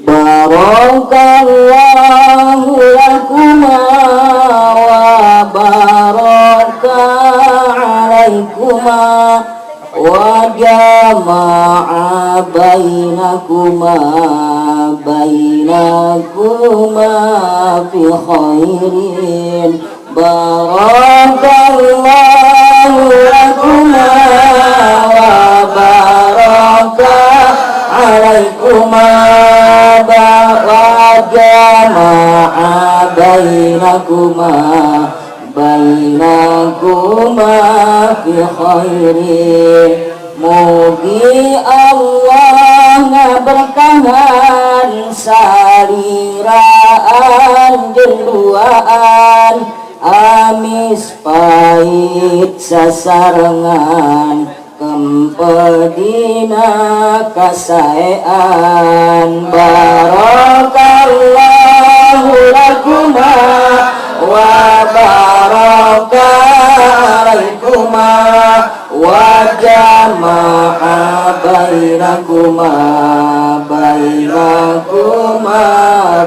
Barakallahu lakuma wa baraka alaikuma wa jama'a bainakuma fi khairin. Barakallahu lakuma wa baraka alaikuma wa jama'a bainakuma fi khairin. Mugi Allah ngaberkahan saliraan jenduaan amis pait sasarengan kempedina kasaean. Barakallahu lakuma wa baraka alaikuma wa jama'a bainakuma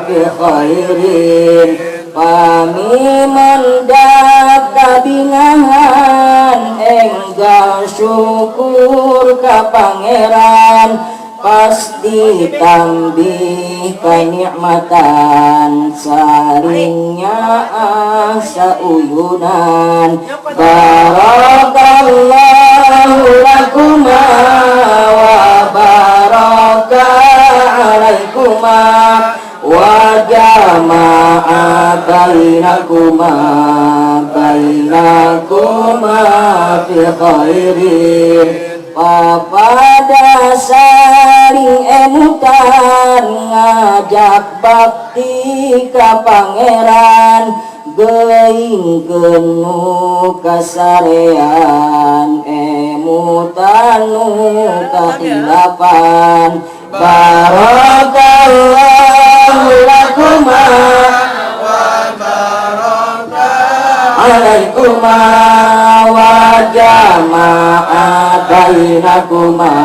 fi khairin. Pami mendak kabingahan enggal syukur ka pangeran pas ditambih kenikmatan saringnya sauyunan. Barakallahu lakuma wa baraka alaikuma wa jama'a bainakuma fi khairin. Papada saring emutan ngajak bakti ka pangeran geuing kenu kasarean emutan nu kahilapan. Barakallahu lakuma wa baraka alaikuma wa jama'a bainakuma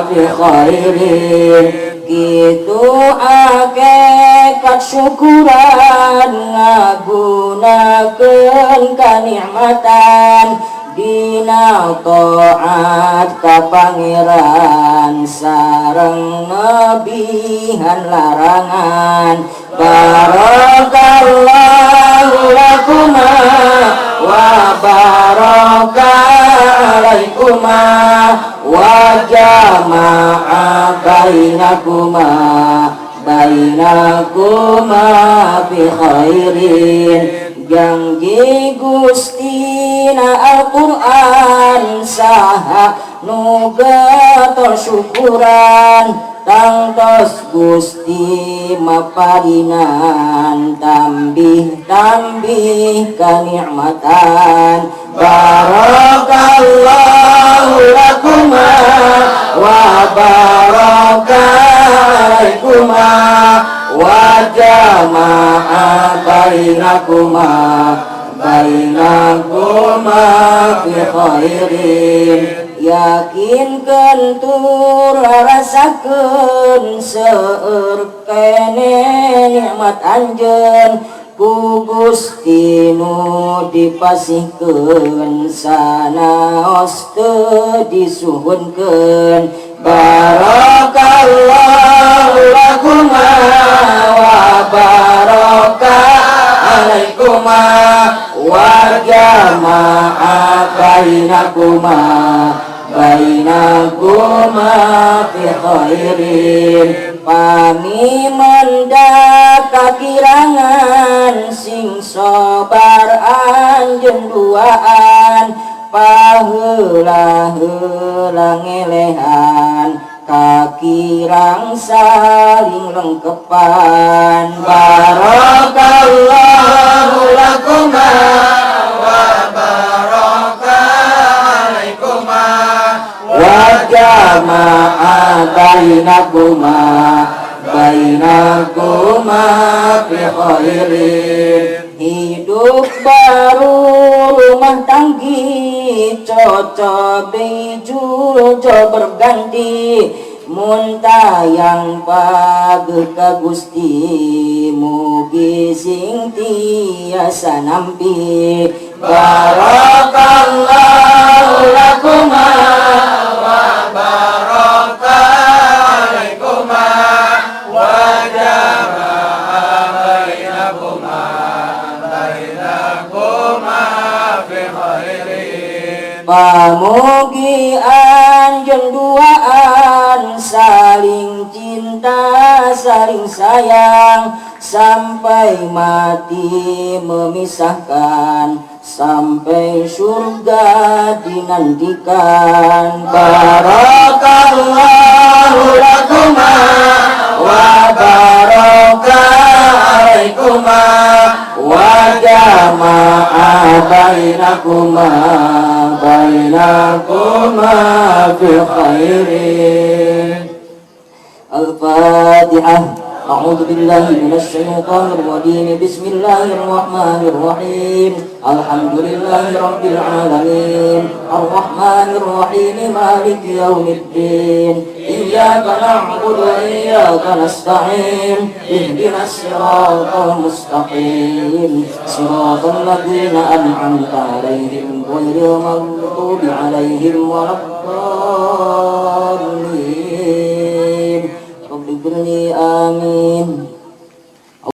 fi khairin. Kitu hakikat syukuran ngagunakeun kanikmatan dina taat ka pangeran sareng nebihan larangan. Barakallahu lakuma wa baraka alaikuma wa jama'a bainakuma fi khairin. Janji Gustina Al-Qur'an saha nu gator syukuran tangtos Gusti maparinan tambih kanikmatan. Barakallahu lakuma wa baraka alaikuma wa jama'a bainakuma fi khairin. Yakinkeun tur rasakeun seueur kene nikmat anjeun ku Gusti nu dipasihkeun sanaos teu disuhunkeun. Barakallahu lakuma wa baraka alaikuma wa jama'a bainakuma fi khairin. Pami mendak kakirangan sing sabar anjeun duaan paheula-heula ngelehan kakirang saling lengkepan. Barakallahu lakuma wa baraka alaikuma wa jama'a bainakuma bainakuma fi khairin. Hidup baru rumah tanggi cocok bijul jo berganti muntayang pageh ka Gusti mugi sing tiasa nampi. Barakallahu lakuma wa baraka alaikuma wa jama'a bainakuma fi khairin. Pamugi anjeun duaan saling cinta saling sayang sampai mati memisahkan sampai surga dinantikan. Barakallahu lakuma wa baraka alaikuma wa jama'a bainakuma fi khairin. Al-Fatihah. A'udzu billahi minasy syaithanir rajim. Bismillahirrahmanirrahim. Alhamdulillahirabbil alamin. Arrahmanir rahim. Maliki yaumiddin. Iyyaka na'budu wa iyyaka nasta'in. Ihdinas siratal mustaqim. Siratal ladzina an'amta 'alaihim ghairil maghdubi 'alaihim waladdallin.